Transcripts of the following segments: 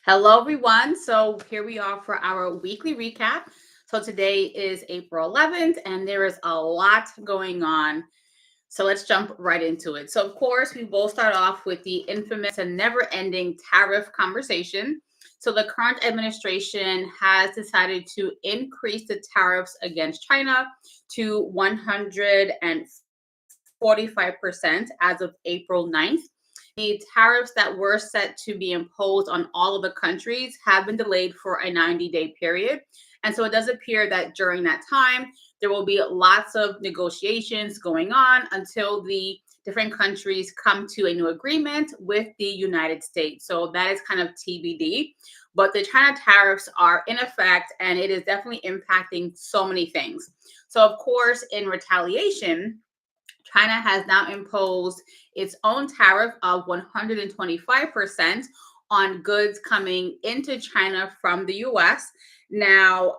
Hello, everyone. So here we are for our weekly recap. So today is April 11th, and there is a lot going on. So let's jump right into it. So, of course, we will start off with the infamous and never ending tariff conversation. So, the current administration has decided to increase the tariffs against China to 145% as of April 9th. The tariffs that were set to be imposed on all of the countries have been delayed for a 90-day period. And so it does appear that during that time, there will be lots of negotiations going on until the different countries come to a new agreement with the United States. So that is kind of TBD. But the China tariffs are in effect, and it is definitely impacting so many things. So, of course, in retaliation, China has now imposed its own tariff of 125% on goods coming into China from the US. Now,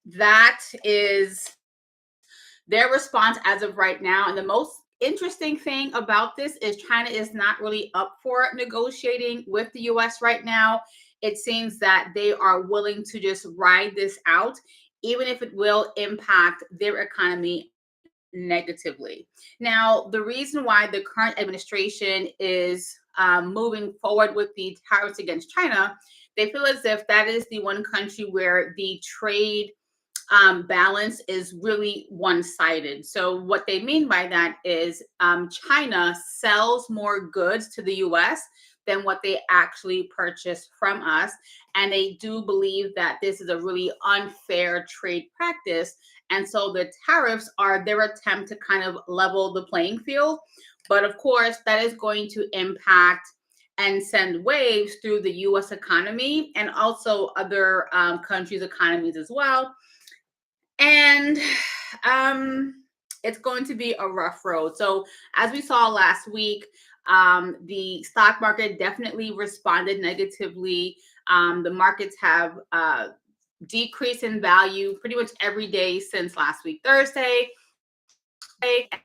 that is their response as of right now. And the most interesting thing about this is China is not really up for negotiating with the US right now. It seems that they are willing to just ride this out, even if it will impact their economy negatively. Now, the reason why the current administration is moving forward with the tariffs against China, they feel as if that is the one country where the trade balance is really one sided. So, what they mean by that is China sells more goods to the US than what they actually purchase from us. And they do believe that this is a really unfair trade practice. And so the tariffs are their attempt to kind of level the playing field. But of course, that is going to impact and send waves through the US economy and also other countries' economies as well. And it's going to be a rough road. So, as we saw last week, the stock market definitely responded negatively. The markets have decreased in value pretty much every day since last week, Thursday.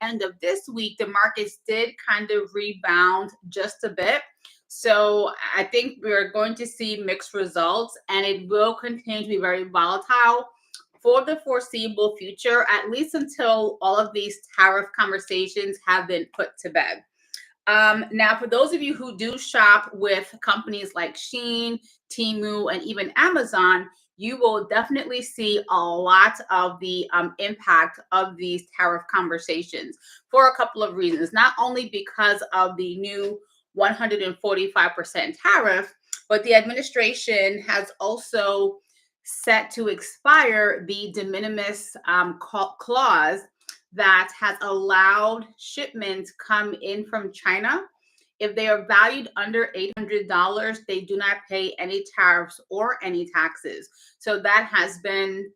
End of this week, the markets did kind of rebound just a bit. So I think we're going to see mixed results, and it will continue to be very volatile for the foreseeable future, at least until all of these tariff conversations have been put to bed. Now, for those of you who do shop with companies like Shein, Temu, and even Amazon, you will definitely see a lot of the impact of these tariff conversations for a couple of reasons. Not only because of the new 145% tariff, but the administration has also set to expire the de minimis clause that has allowed shipments come in from China. If they are valued under $800, they do not pay any tariffs or any taxes. So that has been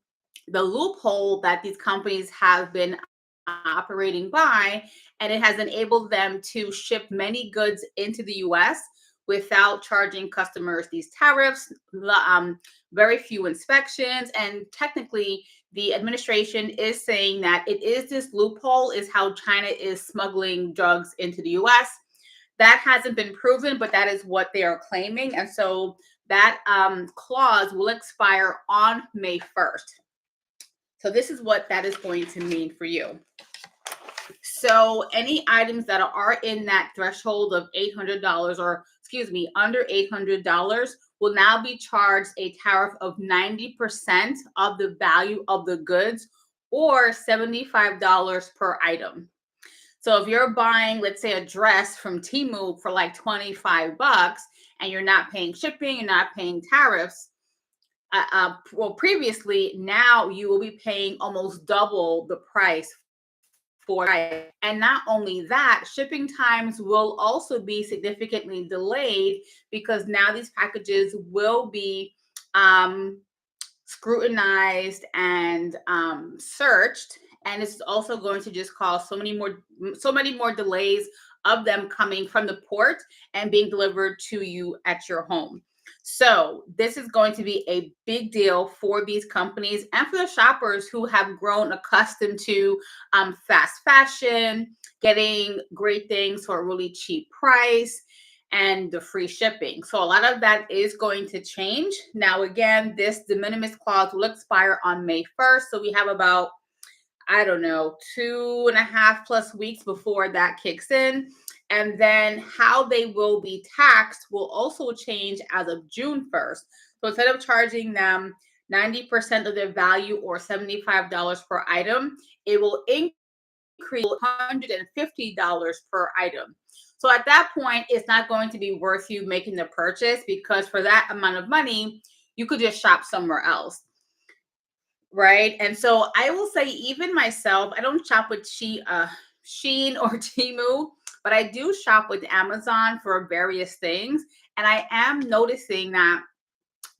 the loophole that these companies have been operating by, and it has enabled them to ship many goods into the US without charging customers these tariffs, very few inspections, and technically the administration is saying that it is this loophole is how China is smuggling drugs into the US. That hasn't been proven, but that is what they are claiming. And so that clause will expire on May 1st. So this is what that is going to mean for you. So any items that are in that threshold of $800, or excuse me, under $800 will now be charged a tariff of 90% of the value of the goods, or $75 per item. So if you're buying, let's say, a dress from Temu for like 25 bucks and you're not paying shipping, you're not paying tariffs, well, previously, now you will be paying almost double the price for it. And not only that, shipping times will also be significantly delayed because now these packages will be scrutinized and searched, and it's also going to just cause so many more delays of them coming from the port and being delivered to you at your home. So this is going to be a big deal for these companies and for the shoppers who have grown accustomed to fast fashion, getting great things for a really cheap price. and the free shipping. So a lot of that is going to change. Now, again, this de minimis clause will expire on May 1st. So we have about, I don't know, 2.5+ weeks before that kicks in. And then how they will be taxed will also change as of June 1st. So instead of charging them 90% of their value or $75 per item, it will increase $150 per item. So at that point, it's not going to be worth you making the purchase, because for that amount of money, you could just shop somewhere else. Right. And so I will say, even myself, I don't shop with Shein or Temu, but I do shop with Amazon for various things. And I am noticing that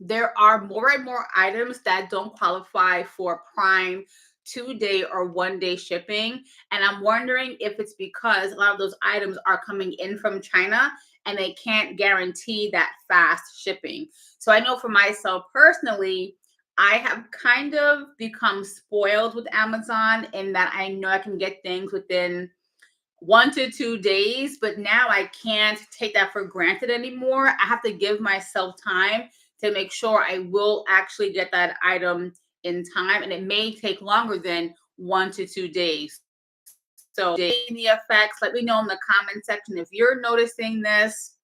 there are more and more items that don't qualify for Prime 2-day or 1-day shipping. And I'm wondering if it's because a lot of those items are coming in from China and they can't guarantee that fast shipping. So I know for myself personally, I have kind of become spoiled with Amazon in that I know I can get things within 1 to 2 days, but now I can't take that for granted anymore. I have to give myself time to make sure I will actually get that item in time, and it may take longer than 1 to 2 days. So, the effects, let me know in the comment section if you're noticing this.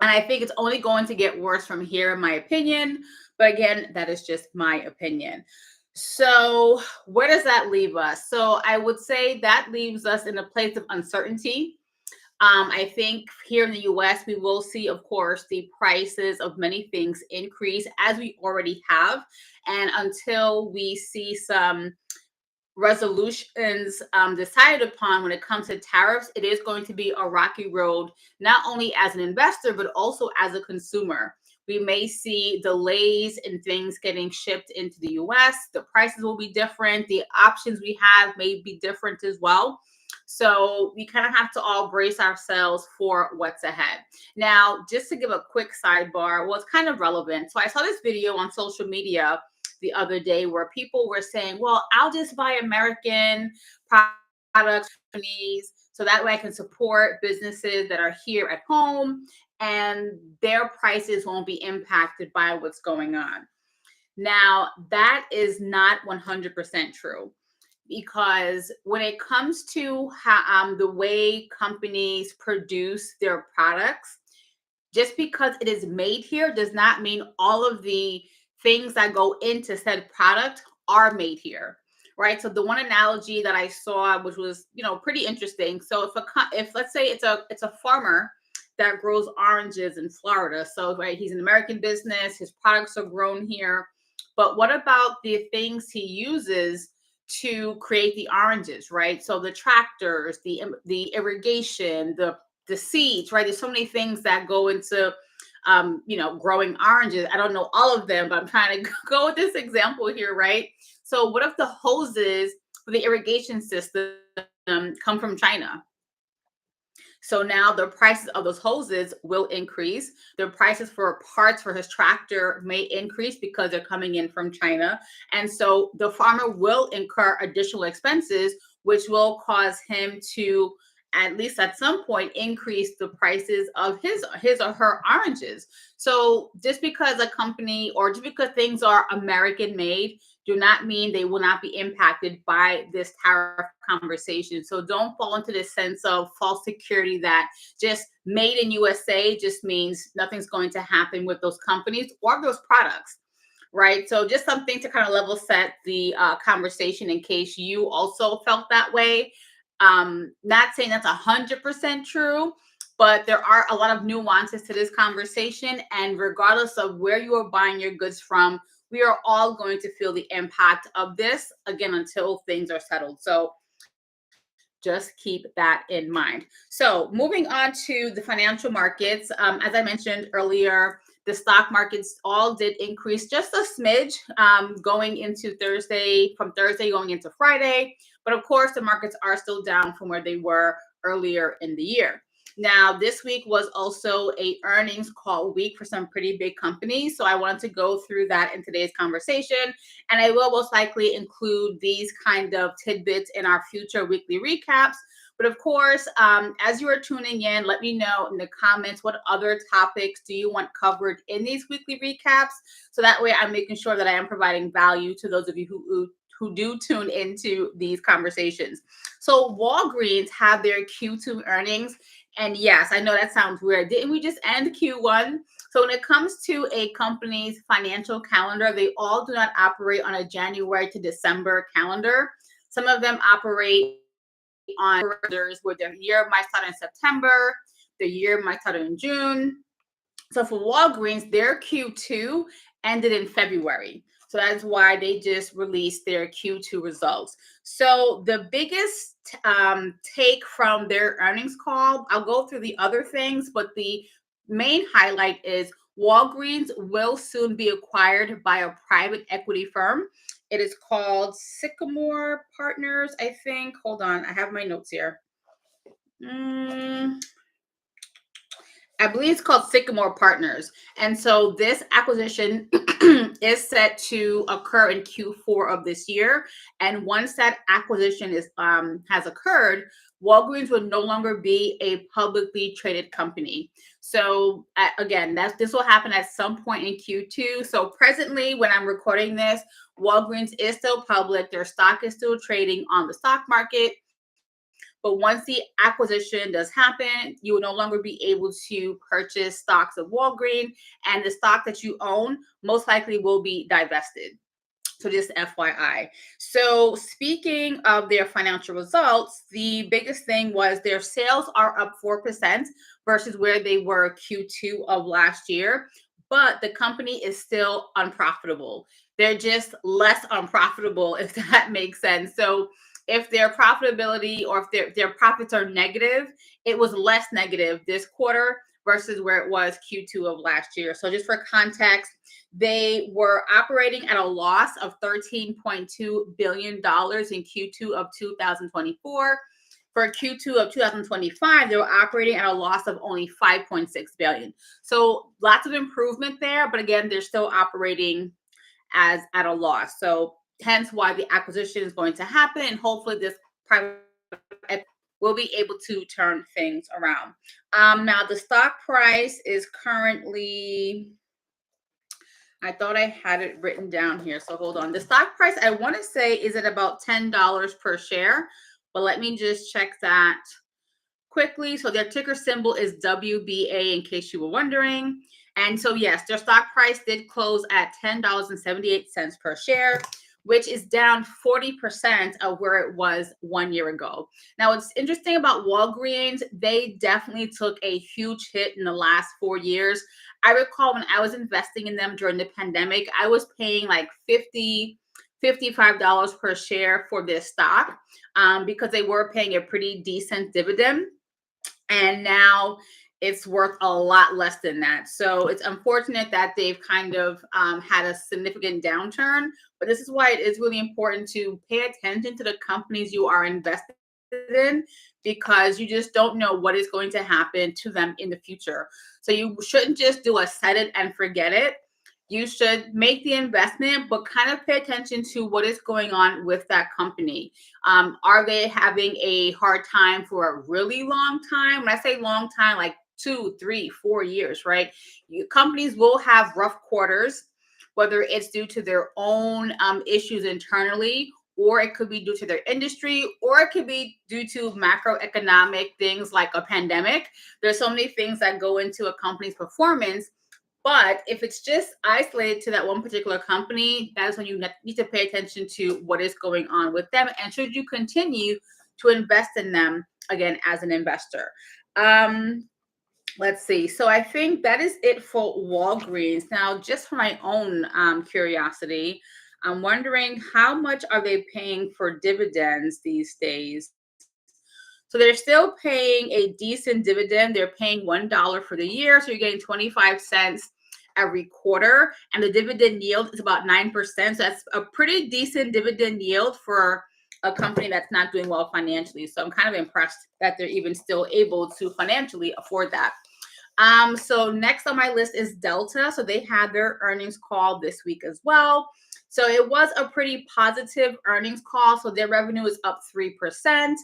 And I think it's only going to get worse from here, in my opinion. But again, that is just my opinion. So, where does that leave us? So, I would say that leaves us in a place of uncertainty. I think here in the US, we will see, of course, the prices of many things increase, as we already have. And until we see some resolutions decided upon when it comes to tariffs, it is going to be a rocky road, not only as an investor, but also as a consumer. We may see delays in things getting shipped into the US. The prices will be different. The options we have may be different as well. So we kind of have to all brace ourselves for what's ahead. Now, just to give a quick sidebar, well, it's kind of relevant. So I saw this video on social media the other day where people were saying, well, I'll just buy American products, companies, so that way I can support businesses that are here at home and their prices won't be impacted by what's going on. Now, that is not 100% true, because when it comes to the way companies produce their products, just because it is made here does not mean all of the things that go into said product are made here, right? So the one analogy that I saw, which was pretty interesting. So if let's say it's a farmer that grows oranges in Florida. So right, he's an American business, his products are grown here, but what about the things he uses to create the oranges, right? So the tractors, the irrigation, the seeds, right? There's so many things that go into growing oranges. I don't know all of them, but I'm trying to go with this example here, right? So what if the hoses for the irrigation system come from China? So now the prices of those hoses will increase. The prices for parts for his tractor may increase because they're coming in from China. And so the farmer will incur additional expenses, which will cause him to, at least at some point, increase the prices of his or her oranges. So just because a company or just because things are American made do not mean they will not be impacted by this tariff conversation. So don't fall into this sense of false security that just made in USA just means nothing's going to happen with those companies or those products, right? So just something to kind of level set the conversation in case you also felt that way. Not saying that's 100% true, but there are a lot of nuances to this conversation. And regardless of where you are buying your goods from, we are all going to feel the impact of this, again, until things are settled. So just keep that in mind. So moving on to the financial markets, as I mentioned earlier, the stock markets all did increase just a smidge going into Thursday, from Thursday going into Friday. But of course, the markets are still down from where they were earlier in the year. Now, this week was also a earnings call week for some pretty big companies. So I wanted to go through that in today's conversation. And I will most likely include these kind of tidbits in our future weekly recaps. But of course, as you are tuning in, let me know in the comments what other topics do you want covered in these weekly recaps. So that way I'm making sure that I am providing value to those of you who do tune into these conversations. So Walgreens have their Q2 earnings. And yes, I know that sounds weird. Didn't we just end Q1? So when it comes to a company's financial calendar, they all do not operate on a January to December calendar. Some of them operate on calendars where their year might start in September, the year might start in June. So for Walgreens, their Q2 ended in February. So that's why they just released their Q2 results. So the biggest take from their earnings call, I'll go through the other things, but the main highlight is Walgreens will soon be acquired by a private equity firm. It is called Sycamore Partners, I think. Hold on, I have my notes here. I believe it's called Sycamore Partners. And so this acquisition is set to occur in Q4 of this year. And once that acquisition is has occurred, Walgreens will no longer be a publicly traded company. So again, this will happen at some point in Q2. So presently, when I'm recording this, Walgreens is still public. Their stock is still trading on the stock market. But once the acquisition does happen, you will no longer be able to purchase stocks of Walgreens, and the stock that you own most likely will be divested. So just FYI. So speaking of their financial results, the biggest thing was their sales are up 4% versus where they were Q2 of last year, but the company is still unprofitable. They're just less unprofitable, if that makes sense. So if their profitability or if their profits are negative, it was less negative this quarter versus where it was Q2 of last year. So just for context, they were operating at a loss of $13.2 billion in Q2 of 2024. For Q2 of 2025, they were operating at a loss of only $5.6 billion. So lots of improvement there, but again, they're still operating as at a loss. So hence why the acquisition is going to happen, and hopefully this private will be able to turn things around. Now the stock price is currently, I thought I had it written down here, so hold on. The stock price, I want to say, is at about $10 per share, but let me just check that quickly. So their ticker symbol is WBA, in case you were wondering. And so yes, their stock price did close at $10.78 per share, which is down 40% of where it was 1 year ago. Now, what's interesting about Walgreens, they definitely took a huge hit in the last 4 years. I recall when I was investing in them during the pandemic, I was paying like $55 per share for this stock because they were paying a pretty decent dividend. And now it's worth a lot less than that. So it's unfortunate that they've kind of had a significant downturn, but this is why it is really important to pay attention to the companies you are invested in, because you just don't know what is going to happen to them in the future. So you shouldn't just do a set it and forget it. You should make the investment, but kind of pay attention to what is going on with that company. Are they having a hard time for a really long time? When I say long time, like 2, 3, 4 years, right? Companies will have rough quarters, whether it's due to their own issues internally, or it could be due to their industry, or it could be due to macroeconomic things like a pandemic. There's so many things that go into a company's performance. But if it's just isolated to that one particular company, that is when you need to pay attention to what is going on with them, and should you continue to invest in them, again, as an investor. Let's see. So I think that is it for Walgreens. Now, just for my own curiosity, I'm wondering how much are they paying for dividends these days? So they're still paying a decent dividend. They're paying $1 for the year. So you're getting 25 cents every quarter. And the dividend yield is about 9%. So that's a pretty decent dividend yield for a company that's not doing well financially. So I'm kind of impressed that they're even still able to financially afford that. So next on my list is Delta. So they had their earnings call this week as well. So it was a pretty positive earnings call. So their revenue is up 3%.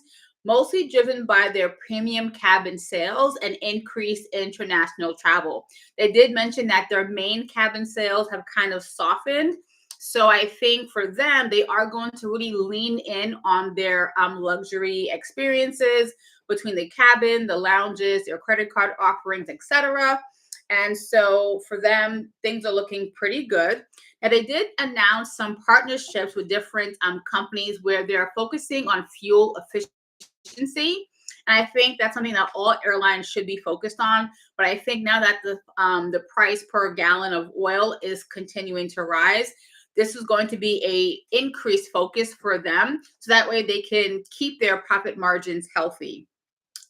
mostly driven by their premium cabin sales and increased international travel. They did mention that their main cabin sales have kind of softened. So I think for them, they are going to really lean in on their luxury experiences between the cabin, the lounges, their credit card offerings, etc. And so for them, things are looking pretty good. And they did announce some partnerships with different companies where they're focusing on fuel efficiency. And I think that's something that all airlines should be focused on. But I think now that the price per gallon of oil is continuing to rise, this is going to be a increased focus for them, so that way they can keep their profit margins healthy.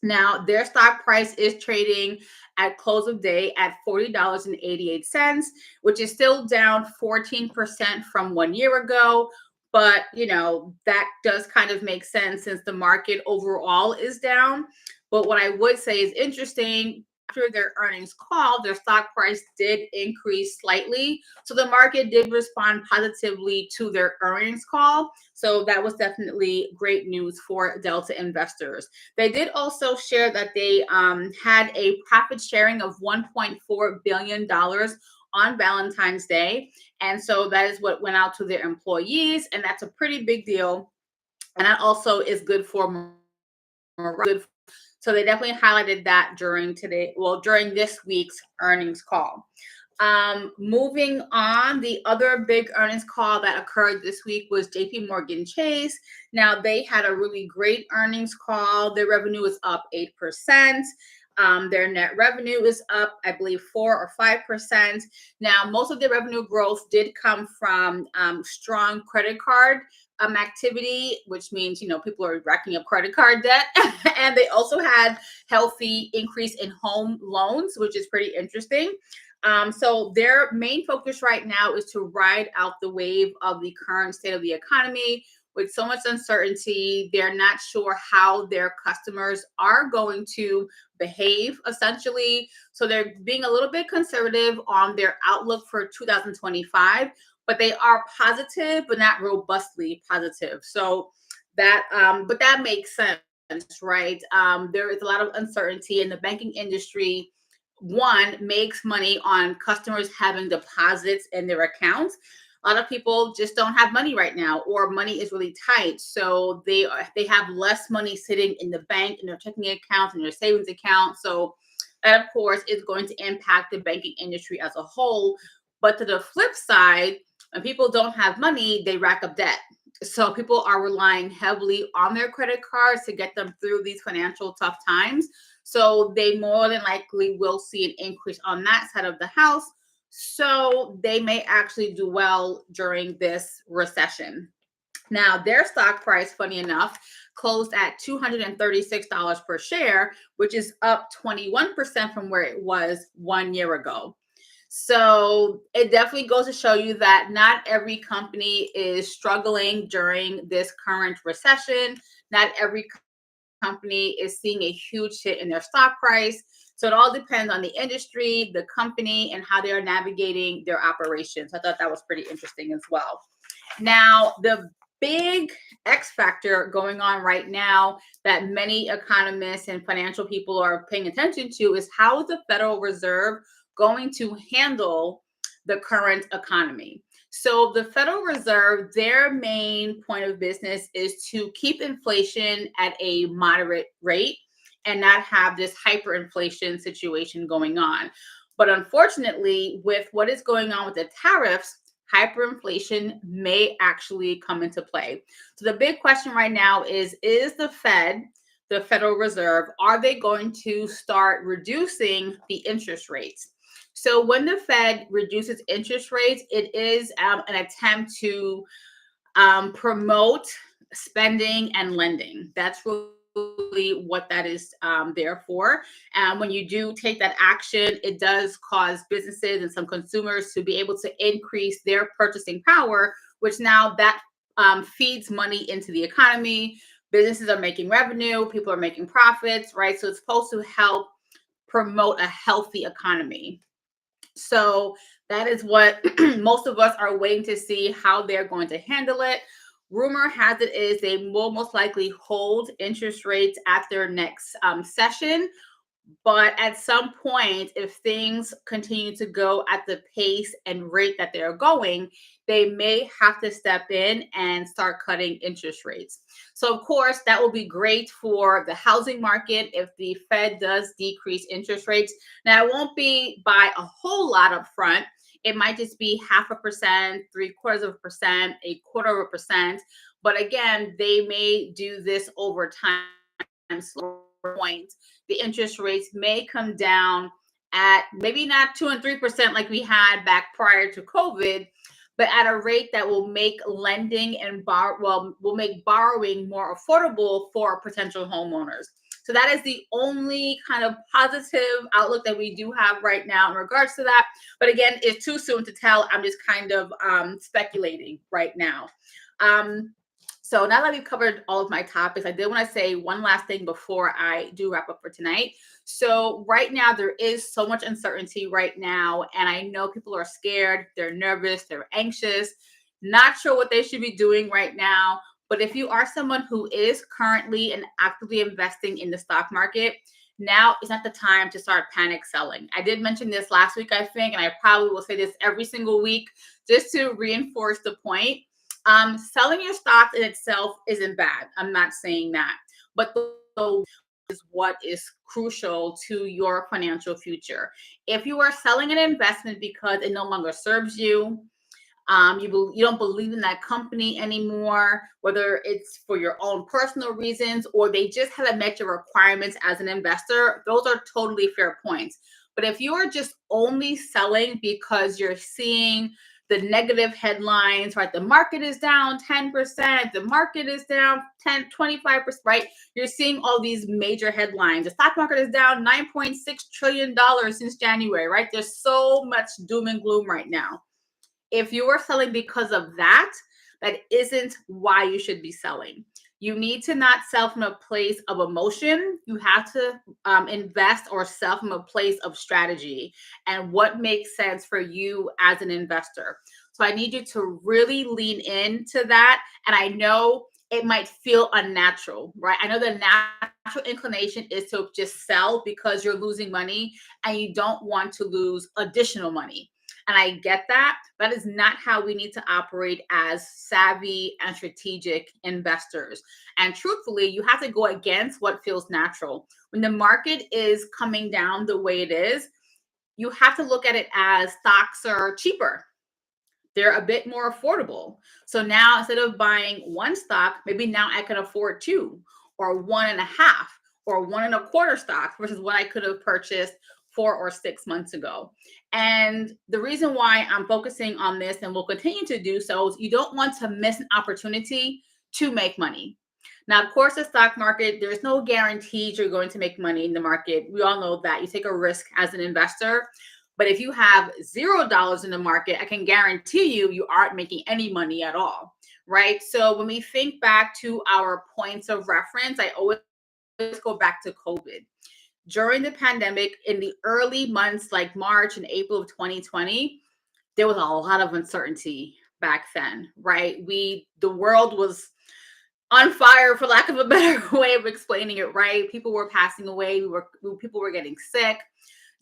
Now, their stock price is trading at close of day at $40.88, which is still down 14% from 1 year ago. But, that does kind of make sense since the market overall is down. But what I would say is interesting, after their earnings call, their stock price did increase slightly. So the market did respond positively to their earnings call. So that was definitely great news for Delta investors. They did also share that they had a profit sharing of $1.4 billion on Valentine's Day. And so that is what went out to their employees. And that's a pretty big deal. And that also is good for morale. So they definitely highlighted that during this week's earnings call. Moving on, the other big earnings call that occurred this week was JP Morgan Chase. Now, they had a really great earnings call. Their revenue is up 8%. Their net revenue is up, I believe, 4 or 5%. Now, most of their revenue growth did come from strong credit card activity, which means people are racking up credit card debt, and they also had healthy increase in home loans, which is pretty interesting. So their main focus right now is to ride out the wave of the current state of the economy. With so much uncertainty, they're not sure how their customers are going to behave, essentially. So they're being a little bit conservative on their outlook for 2025, but they are positive, but not robustly positive. So but that makes sense, right? There is a lot of uncertainty in the banking industry. One makes money on customers having deposits in their accounts. A lot of people just don't have money right now, or money is really tight, so they have less money sitting in the bank, in their checking accounts, in their savings accounts. So that, of course, is going to impact the banking industry as a whole. But to the flip side, when people don't have money, they rack up debt. So people are relying heavily on their credit cards to get them through these financial tough times. So they more than likely will see an increase on that side of the house. So they may actually do well during this recession. Now, their stock price, funny enough, closed at $236 per share, which is up 21% from where it was 1 year ago. So it definitely goes to show you that not every company is struggling during this current recession. Not every company is seeing a huge hit in their stock price. So it all depends on the industry, the company, and how they are navigating their operations. I thought that was pretty interesting as well. Now, the big X factor going on right now that many economists and financial people are paying attention to is how is the Federal Reserve going to handle the current economy? So the Federal Reserve, their main point of business is to keep inflation at a moderate rate and not have this hyperinflation situation going on. But unfortunately, with what is going on with the tariffs, hyperinflation may actually come into play. So the big question right now is the Fed, the Federal Reserve, are they going to start reducing the interest rates? So when the Fed reduces interest rates, it is an attempt to promote spending and lending. That's really what that is there for. And when you do take that action, it does cause businesses and some consumers to be able to increase their purchasing power, which now that feeds money into the economy. Businesses are making revenue, people are making profits, right? So it's supposed to help promote a healthy economy. So that is what most of us are waiting to see how they're going to handle it. Rumor has it is they will most likely hold interest rates at their next session. But at some point, if things continue to go at the pace and rate that they're going, they may have to step in and start cutting interest rates. So, of course, that will be great for the housing market if the Fed does decrease interest rates. Now, it won't be by a whole lot up front. It might just be 0.5%, 0.75%, a quarter of a percent. But again, they may do this over time. Point, the interest rates may come down at maybe not 2 and 3% like we had back prior to COVID, but at a rate that will make lending and will make borrowing more affordable for potential homeowners. So that is the only kind of positive outlook that we do have right now in regards to that. But again, it's too soon to tell. I'm just kind of speculating right now. So now that we've covered all of my topics, I did want to say one last thing before I do wrap up for tonight. So right now, there is so much uncertainty right now. And I know people are scared, they're nervous, they're anxious, not sure what they should be doing right now. But if you are someone who is currently and actively investing in the stock market, now is not the time to start panic selling. I did mention this last week, I think, and I probably will say this every single week just to reinforce the point. Selling your stocks in itself isn't bad. I'm not saying that, but the is what is crucial to your financial future. If you are selling an investment because it no longer serves you, you don't believe in that company anymore, whether it's for your own personal reasons or they just haven't met your requirements as an investor, those are totally fair points. But if you are just only selling because you're seeing the negative headlines, right? The market is down 10%, the market is down 10, 25%, right? You're seeing all these major headlines. The stock market is down $9.6 trillion since January, right? There's so much doom and gloom right now. If you are selling because of that, that isn't why you should be selling. You need to not sell from a place of emotion. You have to invest or sell from a place of strategy and what makes sense for you as an investor. So I need you to really lean into that. And I know it might feel unnatural, right? I know the natural inclination is to just sell because you're losing money and you don't want to lose additional money. And I get that. That is not how we need to operate as savvy and strategic investors. And truthfully, you have to go against what feels natural. When the market is coming down the way it is, you have to look at it as stocks are cheaper. They're a bit more affordable. So now instead of buying one stock, maybe now I can afford two or 1.5 or 1.25 stocks versus what I could have purchased 4 or 6 months ago. And the reason why I'm focusing on this and will continue to do so is you don't want to miss an opportunity to make money. Now, of course, the stock market, there's no guarantees you're going to make money in the market. We all know that. You take a risk as an investor. But if you have $0 in the market, I can guarantee you aren't making any money at all, right? So when we think back to our points of reference, I always go back to COVID. During the pandemic, in the early months like March and April of 2020, there was a lot of uncertainty back then, right? The world was on fire, for lack of a better way of explaining it, right? People were passing away. People were getting sick.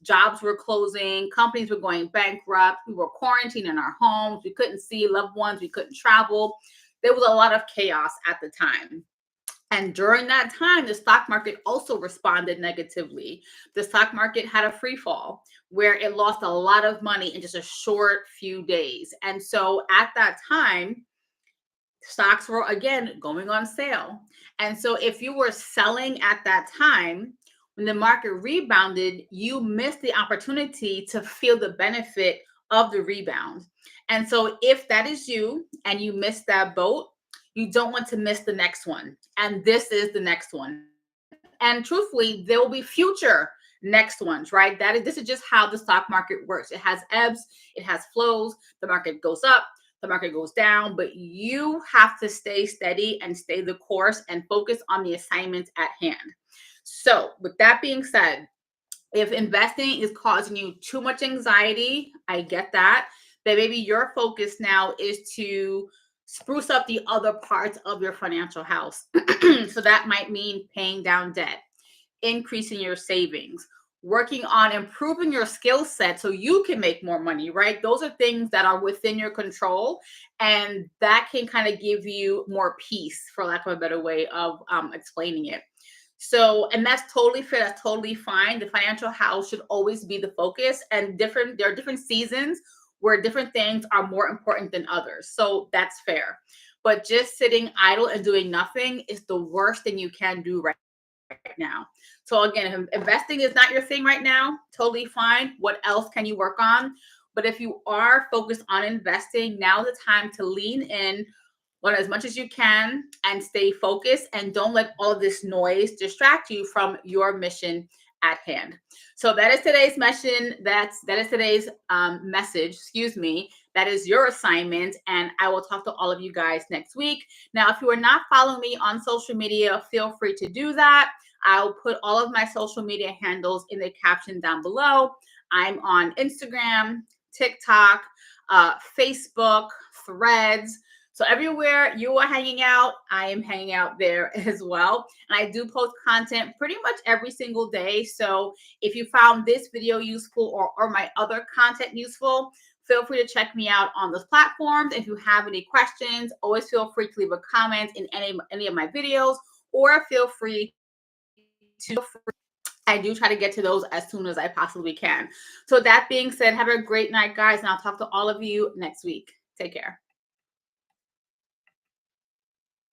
Jobs were closing. Companies were going bankrupt. We were quarantined in our homes. We couldn't see loved ones. We couldn't travel. There was a lot of chaos at the time. And during that time, the stock market also responded negatively. The stock market had a free fall where it lost a lot of money in just a short few days. And so at that time, stocks were again going on sale. And so if you were selling at that time, when the market rebounded, you missed the opportunity to feel the benefit of the rebound. And so if that is you and you missed that boat, you don't want to miss the next one. And this is the next one. And truthfully, there will be future next ones, right? This is just how the stock market works. It has ebbs, it has flows. The market goes up, the market goes down, but you have to stay steady and stay the course and focus on the assignments at hand. So with that being said, if investing is causing you too much anxiety, I get that. But maybe your focus now is to spruce up the other parts of your financial house. So that might mean paying down debt, increasing your savings, working on improving your skill set so you can make more money, right? Those are things that are within your control, and that can kind of give you more peace, for lack of a better way of explaining it. So, and that's totally fair. That's totally fine. The financial house should always be the focus, and there are different seasons where different things are more important than others. So that's fair. But just sitting idle and doing nothing is the worst thing you can do right now. So again, if investing is not your thing right now, totally fine. What else can you work on? But if you are focused on investing, now's the time to lean in, learn as much as you can, and stay focused, and don't let all of this noise distract you from your mission at hand. So that is today's mission. That is today's message. Excuse me. That is your assignment, and I will talk to all of you guys next week. Now, if you are not following me on social media, feel free to do that. I'll put all of my social media handles in the caption down below. I'm on Instagram, TikTok, Facebook, Threads. So everywhere you are hanging out, I am hanging out there as well. And I do post content pretty much every single day. So if you found this video useful, or my other content useful, feel free to check me out on those platforms. If you have any questions, always feel free to leave a comment in any of my videos, or feel free to. I do try to get to those as soon as I possibly can. So that being said, have a great night, guys, and I'll talk to all of you next week. Take care.